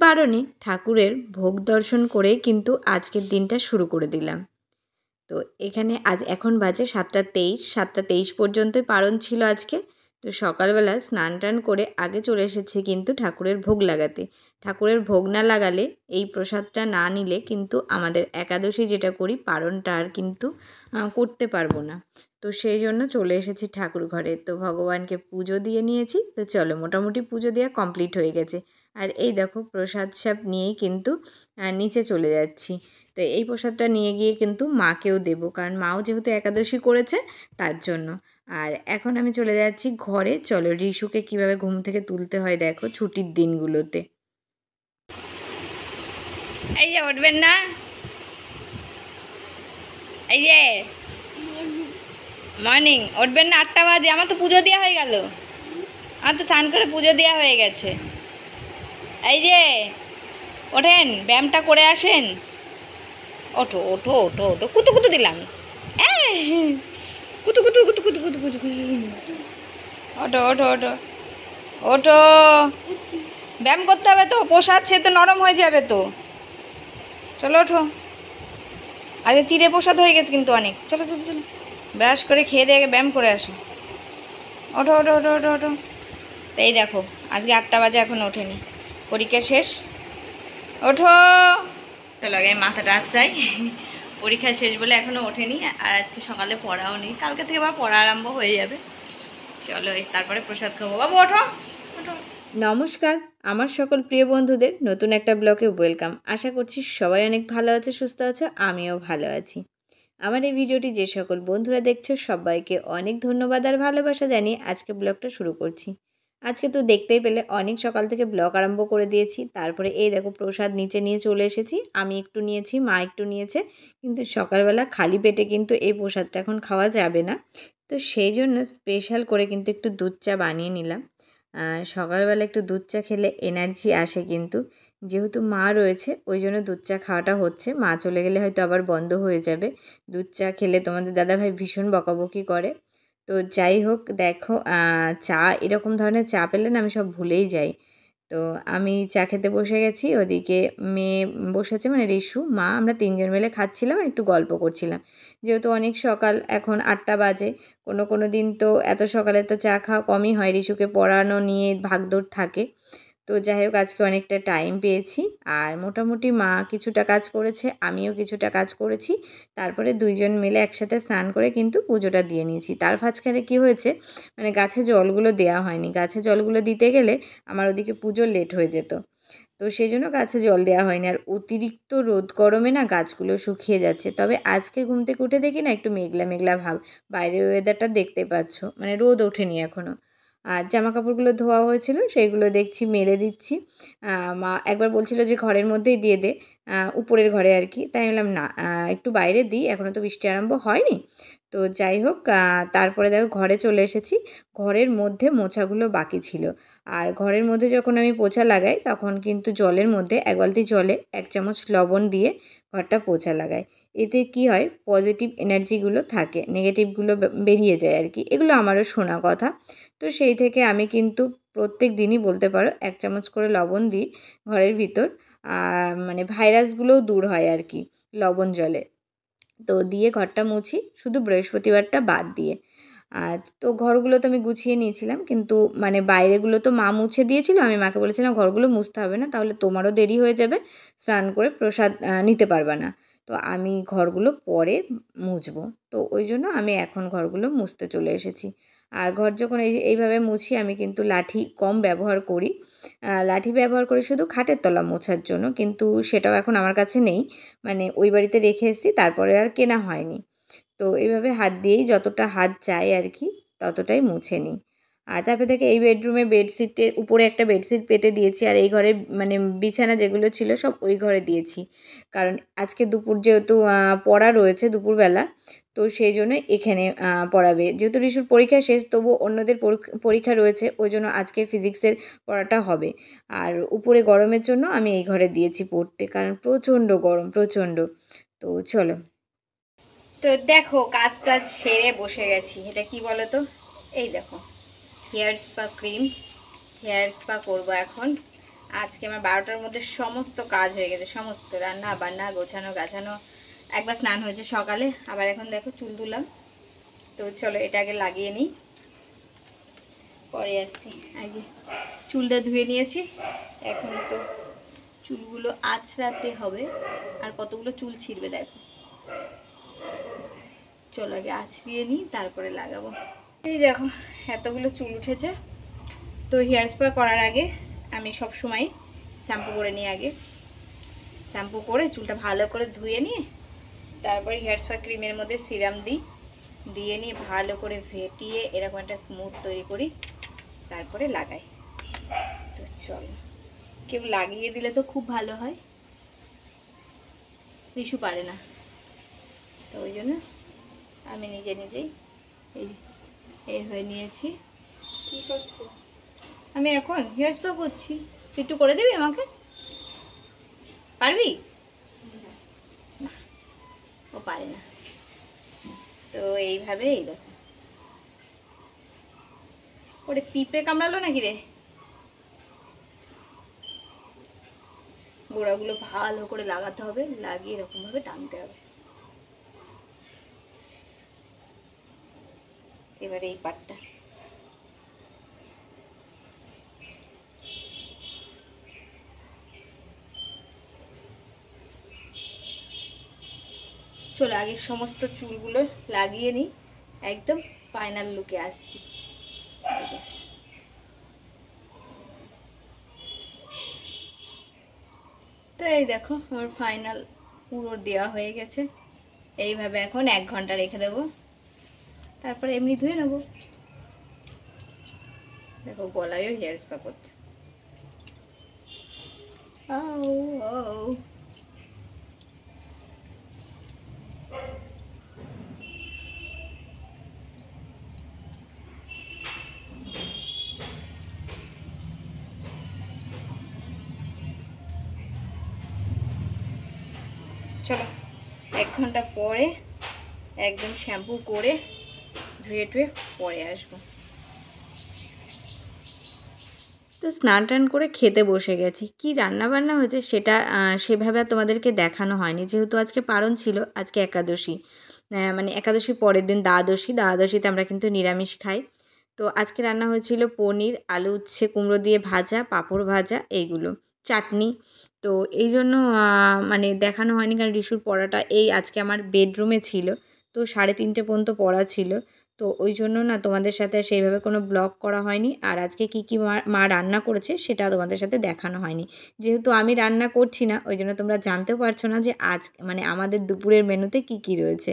কারণে ঠাকুরের ভোগ দর্শন করে কিন্তু আজকের দিনটা শুরু করে দিলাম। তো এখানে এখন বাজে 7:23, 7:23 পর্যন্তই পারণ ছিল আজকে। তো সকালবেলা স্নান টান করে আগে চলে এসেছি কিন্তু ঠাকুরের ভোগ লাগাতে। ঠাকুরের ভোগ না লাগালে, এই প্রসাদটা না নিলে কিন্তু আমাদের একাদশী যেটা করি পারণটা আর কিন্তু করতে পারবো না। তো সেই জন্য চলে এসেছি ঠাকুর ঘরে। তো ভগবানকে পুজো দিয়ে নিয়েছি। তো চলো, মোটামুটি পুজো দেওয়া কমপ্লিট হয়ে গেছে। আর এই দেখো প্রসাদ সব নিয়েই কিন্তু নিচে চলে যাচ্ছি। তো এই প্রসাদটা নিয়ে গিয়ে কিন্তু মাকেও দেবো, কারণ মাও যেহেতু একাদশী করেছে তার জন্য। আর এখন আমি চলে যাচ্ছি ঘরে। চলো, রিশুকে কিভাবে ঘুম থেকে তুলতে হয় দেখো ছুটির দিনগুলোতে। এই যে উঠবেন না, এই যে মর্নিং উঠবেন না, 8টা বাজে। আমার তো পুজো দেওয়া হয়ে গেল, আমার তো স্নান করে পুজো দেওয়া হয়ে গেছে। এই যে ওঠেন, ব্যায়ামটা করে আসেন। ওঠো ওঠো ওঠো ওঠো, কুতু কুতু দিলাম, কুতু কুতু কুতু কুতু কুতু কুতু কুতু। ওঠো ওঠো ওঠো ওঠো, ব্যায়াম করতে হবে তো, প্রসাদ সে তো নরম হয়ে যাবে তো। চলো ওঠো, আগে চিড়ে প্রসাদ হয়ে গেছে কিন্তু অনেক। চলো চলো চলো, ব্রাশ করে খেয়ে দিয়ে ব্যায়াম করে আসো। ওঠো ওঠো ওঠো ওঠো ওঠো। তো এই দেখো আজকে 8টা বাজে এখন ওঠেনি, পরীক্ষা শেষ। ওঠো, চলো আগে মাথাটা আঁচড়াই। পরীক্ষা শেষ বলে এখনও ওঠেনি, আর আজকে সকালে পড়াও নেই, কালকে থেকে আবার পড়া আরম্ভ হয়ে যাবে। চলো তারপরে প্রসাদ খাবো। বাবু ওঠো ওঠো। নমস্কার আমার সকল প্রিয় বন্ধুদের নতুন একটা ব্লগে ওয়েলকাম। আশা করছি সবাই অনেক ভালো আছে, সুস্থ আছো, আমিও ভালো আছি। আমার এই ভিডিওটি যে সকল বন্ধুরা দেখছো সবাইকে অনেক ধন্যবাদ আর ভালোবাসা জানিয়ে আজকে ব্লগটা শুরু করছি। আজকে তো দেখতেই পেলে অনেক সকাল থেকে ব্লগ আরম্ভ করে দিয়েছি। তারপরে এই দেখো প্রসাদ নিচে নিয়ে চলে এসেছি। আমি একটু নিয়েছি, মা একটু নিয়েছে, কিন্তু সকালবেলা খালি পেটে কিন্তু এই প্রসাদটা এখন খাওয়া যাবে না। তো সেই জন্য স্পেশাল করে কিন্তু একটু দুধ চা বানিয়ে নিলাম। সকালবেলা একটু দুধ চা খেলে এনার্জি আসে কিন্তু, যেহেতু মা রয়েছে ওই জন্য দুধ চা খাওয়াটা হচ্ছে। মা চলে গেলে হয়তো আবার বন্ধ হয়ে যাবে। দুধ চা খেলে তোমাদের দাদাভাই ভীষণ বকাবকি করে। তো যাই হোক দেখো, চা এরকম ধরনের চা পেলে না আমি সব ভুলেই যাই। তো আমি চা খেতে বসে গেছি, ওদিকে মেয়ে বসেছে মানে রিশু, মা, আমরা 3জন মিলে খাচ্ছিলাম, একটু গল্প করছিলাম। যেহেতু অনেক সকাল, এখন 8টা বাজে, কোনো দিন তো এত সকালে তো চা খাওয়া কমই হয়, রিশুকে পড়ানো নিয়ে ভাগদৌড় থাকে। তো যাই হোক আজকে অনেকটা টাইম পেয়েছি, আর মোটামুটি মা কিছুটা কাজ করেছে, আমিও কিছুটা কাজ করেছি। তারপরে 2জন মিলে একসাথে স্নান করে কিন্তু পুজোটা দিয়ে নিয়েছি। তার মাঝখানে কী হয়েছে, মানে গাছে জলগুলো দেওয়া হয়নি। গাছে জলগুলো দিতে গেলে আমার ওদিকে পুজো লেট হয়ে যেত। তো সেই জন্য গাছে জল দেওয়া হয়নি। আর অতিরিক্ত রোদ গরমে না গাছগুলো শুকিয়ে যাচ্ছে। তবে আজকে ঘুম থেকে উঠে দেখি না একটু মেঘলা মেঘলা ভাব, বাইরের ওয়েদারটা দেখতে পাচ্ছ, মানে রোদ ওঠেনি এখনও। আর জামা কাপড়গুলো ধোয়া হয়েছিল সেইগুলো দেখছি মেলে দিচ্ছি। মা একবার বলছিল যে ঘরের মধ্যেই দিয়ে দে, উপরের ঘরে আর কি। তাই বললাম না, একটু বাইরে দিই, এখনও তো বৃষ্টি আরম্ভ হয়নি। তো যাই হোক, তারপরে দেখো ঘরে চলে এসেছি। ঘরের মধ্যে মোছাগুলো বাকি ছিল। আর ঘরের মধ্যে যখন আমি পোছা লাগাই তখন কিন্তু জলের মধ্যে 1 বালতি জলে 1 চামচ লবণ দিয়ে ঘরটা পোছা লাগাই। এতে কি হয়, পজিটিভ এনার্জিগুলো থাকে, নেগেটিভগুলো বেরিয়ে যায় আর কি। এগুলো আমারও শোনা কথা। তো সেই থেকে আমি কিন্তু প্রত্যেক দিনই বলতে পারো 1 চামচ করে লবণ দিই ঘরের ভিতর। মানে ভাইরাসগুলোও দূর হয় আর কি লবণ জলে। তো দিয়ে ঘরটা মুছি, শুধু বৃহস্পতিবারটা বাদ দিয়ে। তো ঘরগুলো তো আমি গুছিয়ে নিয়েছিলাম, কিন্তু মানে বাইরেগুলো তো মা মুছে দিয়েছিল। আমি মাকে বলেছিলাম ঘরগুলো মুছতে হবে না, তাহলে তোমারও দেরি হয়ে যাবে, স্নান করে প্রসাদ নিতে পারবে না। তো আমি ঘরগুলো পরে মুছবো। তো ওই জন্য আমি এখন ঘরগুলো মুছতে চলে এসেছি। আর ঘর যখন এইভাবে মুছি, আমি কিন্তু লাঠি কম ব্যবহার করি। লাঠি ব্যবহার করি শুধু খাটের তলা মোছার জন্য, কিন্তু সেটাও এখন আমার কাছে নেই। মানে ওই বাড়িতে রেখে এসেছি, তারপরে আর কেনা হয়নি। তো এইভাবে হাত দিয়েই যতটা হাত যায় আর কি ততটাই মুছে নিই। আর তারপরে দেখে এই বেডরুমে বেডশিটের উপরে একটা বেডশিট পেতে দিয়েছি, আর এই ঘরে মানে বিছানা যেগুলো ছিল সব ওই ঘরে দিয়েছি। কারণ আজকে দুপুর যেহেতু পড়া রয়েছে দুপুরবেলা, তো সেই জন্য এখানে পড়াবে। যেহেতু রিশুর পরীক্ষা শেষ, তবু অন্যদের পরীক্ষা রয়েছে, ওই জন্য আজকে ফিজিক্সের পড়াটা হবে। আর উপরে গরমের জন্য আমি এই ঘরে দিয়েছি পড়তে, কারণ প্রচণ্ড গরম, প্রচণ্ড। তো চলো, তো দেখো কাজ টাজ সেরে বসে গেছি। এটা কি বলো তো, এই দেখো hair spa cream, hair spa করবো এখন। আজকে আমার 12টার মধ্যে সমস্ত কাজ হয়ে গেছে, সমস্ত রান্না বান্না গোছানো গাছানো। একবার স্নান হয়েছে সকালে, আবার এখন দেখো চুল ধুলাম। তো চলো এটা আগে লাগিয়ে নিই, পরে আসছি। আগে চুলটা ধুয়ে নিয়েছি, এখন তো চুলগুলো আঁচড়াতে হবে। আর কতগুলো চুল ছিঁড়বে দেখো। চলো আগে আঁচড়িয়ে নিই, তারপরে লাগাবো। এই দেখো এতগুলো চুল উঠেছে। তো হেয়ার স্পা করার আগে আমি সব সময় শ্যাম্পু করে নিই। আগে শ্যাম্পু করে চুলটা ভালো করে ধুয়ে নিয়ে তারপরে হেয়ার স্পা ক্রিমের মধ্যে সিরাম দিই, দিয়ে নিয়ে ভালো করে ফেটিয়ে এরকম একটা স্মুথ তৈরি করি, তারপরে লাগাই। তো চলো, কেউ লাগিয়ে দিলে তো খুব ভালো হয়, রিশু পারে না, তো ওই জন্য আমি নিজে নিজেই এই হয়ে নিয়েছি। কি করছো? আমি এখন হেয়ার স্পা করছি, একটু করে দিবি আমাকে? পারবি না, ও পারে না। তো এইভাবে এই দেখো, ওরে পিঁপড়ে কামড়ালো নাকি রে? গোড়াগুলো ভালো করে লাগাতে হবে, লাগিয়ে এরকমভাবে টানতে হবে। এবারে এই পাটটা চলো আগে সমস্ত চুলগুলো লাগিয়ে নিই, একদম ফাইনাল লুকে আসছি। তো এই দেখো আমার ফাইনাল পুরো দেওয়া হয়ে গেছে। এইভাবে এখন 1 ঘন্টা রেখে দেবো, তারপরে এমনি ধুয়ে নেবো। দেখো গলায়ও হেয়ার স্পা করছে। চলো 1 ঘন্টা পরে একদম শ্যাম্পু করে ধুয়ে টুয়ে পরে আসবো। তো স্নান টান করে খেতে বসে গেছি। কি রান্না বান্না হয়েছে সেটা সেভাবে আর তোমাদেরকে দেখানো হয়নি, যেহেতু আজকে পারণ ছিল, আজকে একাদশী। মানে একাদশীর পরের দিন দ্বাদশীতে আমরা কিন্তু নিরামিষ খাই। তো আজকে রান্না হয়েছিল পনির, আলু উচ্ছে কুমড়ো দিয়ে ভাজা, পাঁপড় ভাজা, এইগুলো, চাটনি। তো এই জন্য মানে দেখানো হয়নি, কারণ রিশুর পড়াটা এই আজকে আমার বেডরুমে ছিল। তো 3:30 পর্যন্ত পড়া ছিল। তো ওই জন্য না তোমাদের সাথে সেইভাবে কোনো ব্লগ করা হয়নি। আর আজকে কী মা রান্না করেছে সেটা তোমাদের সাথে দেখানো হয়নি, যেহেতু আমি রান্না করছি না, ওই জন্য তোমরা জানতেও পারছো না যে আজ মানে আমাদের দুপুরের মেনুতে কী রয়েছে।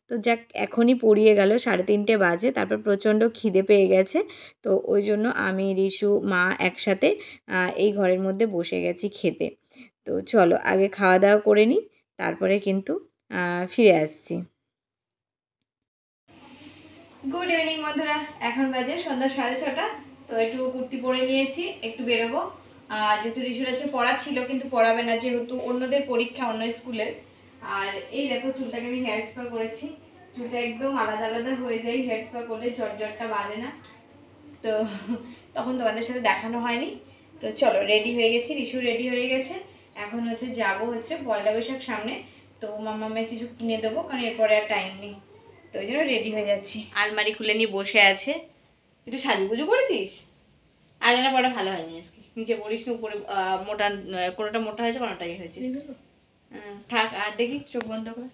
তো যাক, এখনই পড়িয়ে গেল, 3:30 বাজে, তারপর প্রচণ্ড খিদে পেয়ে গেছে। তো ওই জন্য আমি রিশু মা একসাথে এই ঘরের মধ্যে বসে গেছি খেতে। তো চলো আগে খাওয়া দাওয়া করে নিই, তারপরে কিন্তু ফিরে আসছি। গুড ইভিনিং বন্ধুরা, এখন বাজে সন্ধ্যা 6:30। তো একটু কুর্তি পরে নিয়েছি, একটু বেরোবো। যেহেতু রিশুর আজকে পড়া ছিল, কিন্তু পড়াবে না, যেহেতু অন্যদের পরীক্ষা অন্য স্কুলের। আর এই দেখো চুলটাকে আমি হেয়ার স্পা করেছি, চুলটা একদম আলাদা আলাদা হয়ে যায় হেয়ার স্পা করলে, জটটা বাঁধে না। তো তখন তোমাদের সাথে দেখানো হয়নি। তো চলো রেডি হয়ে গেছি, রিশু রেডি হয়ে গেছে। এখন হচ্ছে যাবো হচ্ছে পয়লা বৈশাখ সামনে, তো মামামের কিছু কিনে দেবো, কারণ এরপরে আর টাইম নেই। তো ওই জন্য রেডি হয়ে যাচ্ছি। আলমারি খুলে নিয়ে বসে আছে। একটু সাজুগুজু করেছিস? আলনা পড়া ভালো হয়নি আজকে, নিচে পড়িস না, উপরে মোটা, কোনোটা মোটা হয়েছে কোনোটাই হয়েছে। থাক, আর দেখি চোখ বন্ধ কর।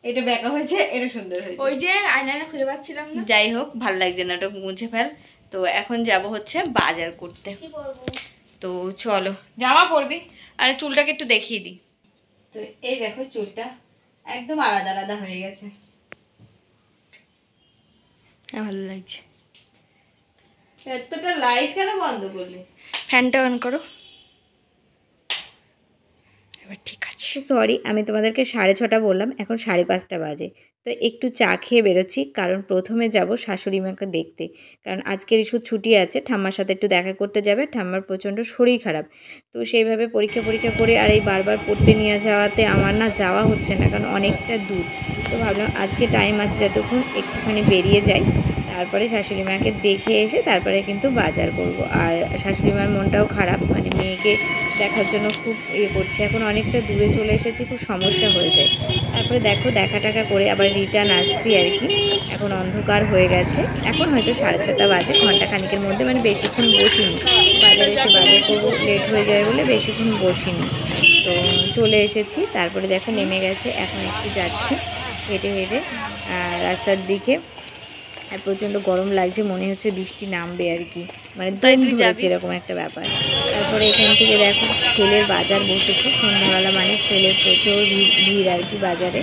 এটা বেঁকা হয়েছে, এটা সুন্দর হয়েছে। ওই যে আয়নাটা খুঁজে পাচ্ছিলাম না। যাই হোক, ভালো লাগছে না, ওটা মুছে ফেল। তো এখন যাব হচ্ছে বাজার করতে। কি করব? তো চলো, জামা পরবি, আর চুলটাকে একটু দেখিয়ে দিই। তো এই দেখো চুলটা একদম আলাদা আলাদা হয়ে গেছে, ভালো লাগছে। এতটা লাইট কেন বন্ধ করলে? ফ্যানটা অন করো। এবার ঠিক আছে। সরি, আমি তোমাদেরকে 6:30 বললাম, এখন 5:30 বাজে। তো একটু চা খেয়ে বেরোচ্ছি, কারণ প্রথমে যাব শাশুড়ি মাকে দেখতে। কারণ আজকে রিশুর ছুটি আছে, ঠাম্মার সাথে একটু দেখা করতে যাবে। ঠাম্মার প্রচণ্ড শরীর খারাপ, তো সেইভাবে পরীক্ষা করে আর এই বারবার পড়তে নিয়ে যাওয়াতে আমার না যাওয়া হচ্ছে না, কারণ অনেকটা দূর। তো ভাবলাম আজকে টাইম আছে যতক্ষণ, একটুখানি বেরিয়ে যাই, তারপরে শাশুড়ি মাকে দেখে এসে তারপরে কিন্তু বাজার করব। আর শাশুড়ি মার মনটাও খারাপ, মানে মেয়েকে দেখার জন্য খুব করছে। এখন অনেকটা দূরে চলে এসেছি, খুব সমস্যা হয়ে যায়। তারপরে দেখো দেখা টাকা করে আবার রিটার্ন আসছি আর কি। এখন অন্ধকার হয়ে গেছে, এখন হয়তো 6:30 বাজে। ঘন্টা খানিকের মধ্যে, মানে বেশিক্ষণ বসিনি, বাজারে এসে বাজার করবো, লেট হয়ে যাবে বলে বেশিক্ষণ বসিনি। তো চলে এসেছি, তারপরে দেখো নেমে গেছে। এখন একটু যাচ্ছি হেঁটে হেঁটে রাস্তার দিকে। আর প্রচণ্ড গরম লাগছে, মনে হচ্ছে বৃষ্টি নামবে আর কি, মানে দম ধরেছে এরকম একটা ব্যাপার। তারপরে এখান থেকে দেখো সেলের বাজার বসেছে সন্ধ্যাবেলা, মানে সেলের প্রচুর ভিড় আর কি বাজারে।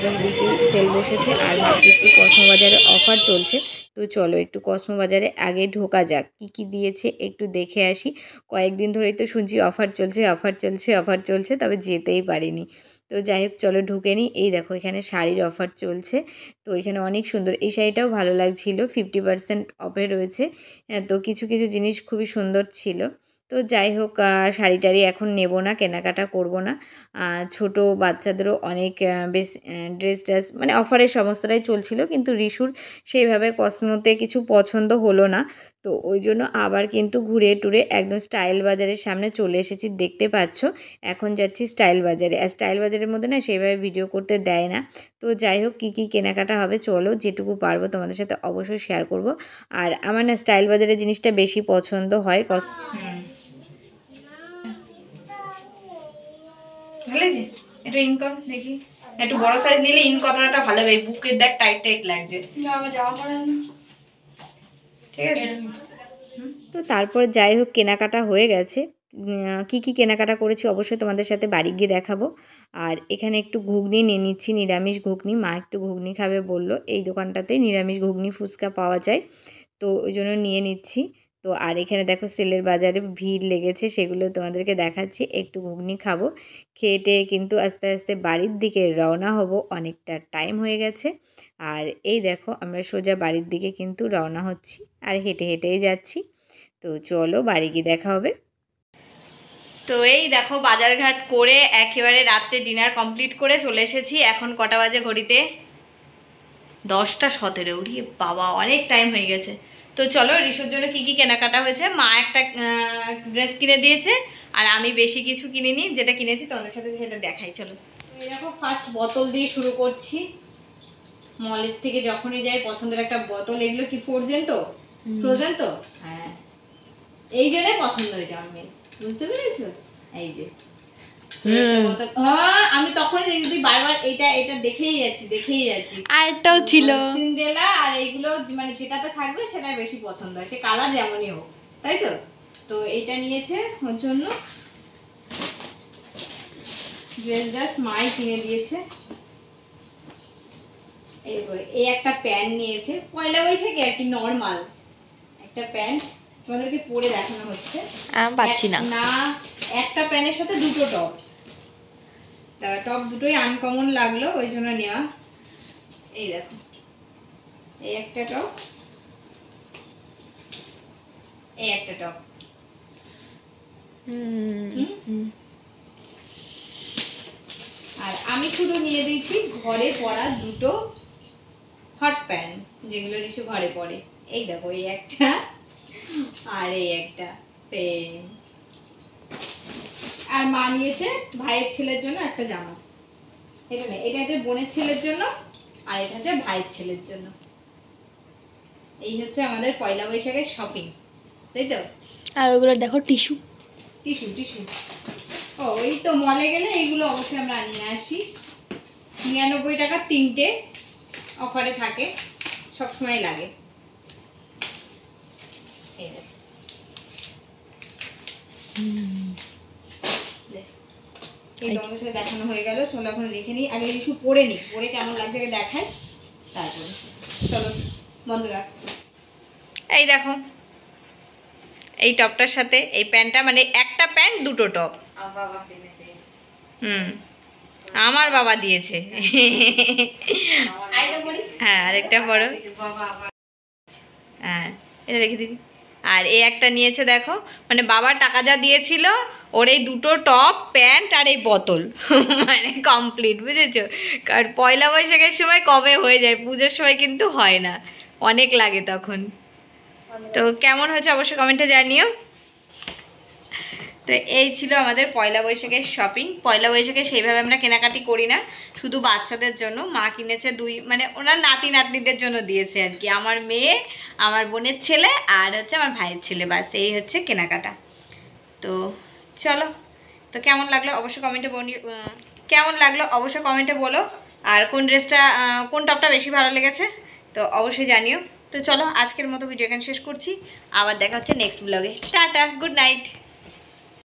দুদিকেই সেল বসেছে। আর ভাবছি একটু কসমো বাজারে অফার চলছে, তো চলো একটু কসমো বাজারে আগে ঢোকা যাক, কী কী দিয়েছে একটু দেখে আসি। কয়েকদিন ধরেই তো শুনছি অফার চলছে, তবে যেতেই পারিনি। তো যাই হোক চলো ঢুকে নিই। এই দেখো এখানে শাড়ির অফার চলছে, তো এখানে অনেক সুন্দর। এই শাড়িটাও ভালো লাগছিল, 50% অফে রয়েছে। তো কিছু কিছু জিনিস খুবই সুন্দর ছিল। তো যাই হোক শাড়ি টাড়ি এখন নেব না, কেনাকাটা করব না। ছোট বাচ্চাদেরও অনেক বেশ ড্রেস ট্রেস, মানে অফারের সমস্তটাই চলছিল, কিন্তু রিশুর সেইভাবে কসমোতে কিছু পছন্দ হলো না। তো ওই জন্য আবার কিন্তু ঘুরে টুরে একদম স্টাইল বাজারের সামনে চলে এসেছি, দেখতে পাচ্ছ। এখন যাচ্ছি স্টাইল বাজারে। আর স্টাইল বাজারের মধ্যে না সেইভাবে ভিডিও করতে দেয় না। তো যাই হোক কী কী কেনাকাটা হবে চলো, যেটুকু পারবো তোমাদের সাথে অবশ্যই শেয়ার করব। আর আমার না স্টাইল বাজারের জিনিসটা বেশি পছন্দ হয়। ভালো লাগছে, একটু ইন কর দেখি, একটু বড় সাইজ নিলে ইন কতটা ভালো হবে। বুকের দেখ টাইট টাইট লাগছে, আমার জামা পরে না। ঠিক আছে। তো তারপর যাই হোক কেনাকাটা হয়ে গেছে। কী কী কেনাকাটা করেছি অবশ্যই তোমাদের সাথে বাড়ি গিয়ে দেখাবো। আর এখানে একটু ঘুগনি নিয়ে নিচ্ছি, নিরামিষ ঘুগনি। মা একটু ঘুগনি খাবে বললো, এই দোকানটাতে নিরামিষ ঘুগনি ফুচকা পাওয়া যায়, তো ওই জন্য নিয়ে নিচ্ছি। তো আর এখানে দেখো সেলের বাজারে ভিড় লেগেছে, সেগুলো তোমাদেরকে দেখাচ্ছি। একটু ঘুগনি খাবো, খেয়ে টেয়ে কিন্তু আস্তে আস্তে বাড়ির দিকে রওনা হব, অনেকটা টাইম হয়ে গেছে। আর এই দেখো আমরা সোজা বাড়ির দিকে কিন্তু রওনা হচ্ছি, আর হেঁটে হেঁটেই যাচ্ছি। তো চলো বাড়ি গিয়ে দেখা হবে। তো এই দেখো বাজারঘাট করে একেবারে রাত্রে ডিনার কমপ্লিট করে চলে এসেছি। এখন কটা বাজে ঘড়িতে? 10:17। উড়ি বাবা, অনেক টাইম হয়ে গেছে। তো চলো রিশুর জন্য কী কী কেনাকাটা হয়েছে। মা একটা ড্রেস কিনে দিয়েছে, আর আমি বেশি কিছু কিনিনি, যেটা কিনেছি তোমাদের সাথে সেটা দেখাই চলো। এই দেখো ফার্স্ট বোতল দিয়ে শুরু করছি। মলের থেকে যখনই যাই পছন্দের একটা বোতল। এগুলো কি ফ্রোজেন তো হ্যাঁ, এই জন্যই পছন্দ হয়েছে আমার মেয়ে, বুঝতে পেরেছো? এই যে আমি তখনই দেখি তুই বারবার এটা এটা দেখেই যাচ্ছি। আর একটাও ছিল সিন্ডেলা, আর এইগুলো মানে যেটাতে থাকবে সেটা বেশি পছন্দ হয়, সে কালার যেমনই হোক, তাই তো। তো এইটা নিয়েছে ওর জন্য, ড্রেস মাই কিনে দিয়েছে। এই একটা প্যান্ট নিয়েছে, পয়লা বৈশাখে আর কি, নর্মাল একটা প্যান্ট। তোমাদেরকে পরে দেখানো হচ্ছে, পাচ্ছি না। একটা প্যান্টের সাথে দুটো টপ, টপ দুটোই আনকমন লাগলো ওই জন্য নেওয়া। এই দেখো এই একটা টপ, এই একটা টপ। আর আমি শুধু নিয়ে দিয়েছি ঘরে পরা দুটো হট প্যান্ট, যেগুলো কিছু ঘরে পরে। এই দেখো এই একটা আর এই একটা সেম। আর মা নিয়েছে ভাইয়ের ছেলের জন্য একটা জামা। এটা নেই, এটা একটা বোনের ছেলের জন্য, আর এটা হচ্ছে ভাইয়ের ছেলের জন্য। এই হচ্ছে আমাদের পয়লা বৈশাখের শপিং, তাই তো। আর ওগুলো দেখো টিস্যু। ও এই তো মলে গেলে এইগুলো অবশ্যই আমরা নিয়ে আসি। 99 টাকা তিনটে, অফারে থাকে, সবসময় লাগে। এই তোমাদের সাথে দেখানো হয়ে গেল, চলো এখন রেখে নিই। আগে কিছু পরে নিই, পরে কেমন লাগছে আগে দেখাই, তারপরে চলো বন্ধুরা। এই দেখো এই টপটার সাথে এই প্যান্টটা, মানে একটা প্যান্ট দুটো টপ। আমার বাবা দিয়েছে। হ্যাঁ আরেকটা পড়ো। হ্যাঁ এটা রেখে দিবি। আর এই একটা নিয়েছে দেখো, মানে বাবা টাকা যা দিয়েছিল ওর এই দুটো টপ প্যান্ট আর এই বোতল মানে কমপ্লিট, বুঝেছো? কারণ পয়লা বৈশাখের সময় কবে হয়ে যায়, পুজোর সময় কিন্তু হয় না, অনেক লাগে তখন। তো কেমন হয়েছে অবশ্যই কমেন্টে জানিও। তো এই ছিল আমাদের পয়লা বৈশাখের শপিং। পয়লা বৈশাখে সেইভাবে আমরা কেনাকাটি করি না, শুধু বাচ্চাদের জন্য মা কিনেছে মানে ওনার নাতি নাতনিদের জন্য দিয়েছে আর কি, আমার মেয়ে, আমার বোনের ছেলে আর হচ্ছে আমার ভাইয়ের ছেলে, বাস এই হচ্ছে কেনাকাটা। তো চলো, তো কেমন লাগলো অবশ্যই কমেন্টে বলো, আর কোন ড্রেসটা কোন টপটা বেশি ভালো লেগেছে তো অবশ্যই জানিও। তো চলো আজকের মতো ভিডিও এখানে শেষ করছি, আবার দেখা হচ্ছে নেক্সট ব্লগে। Tata, good night.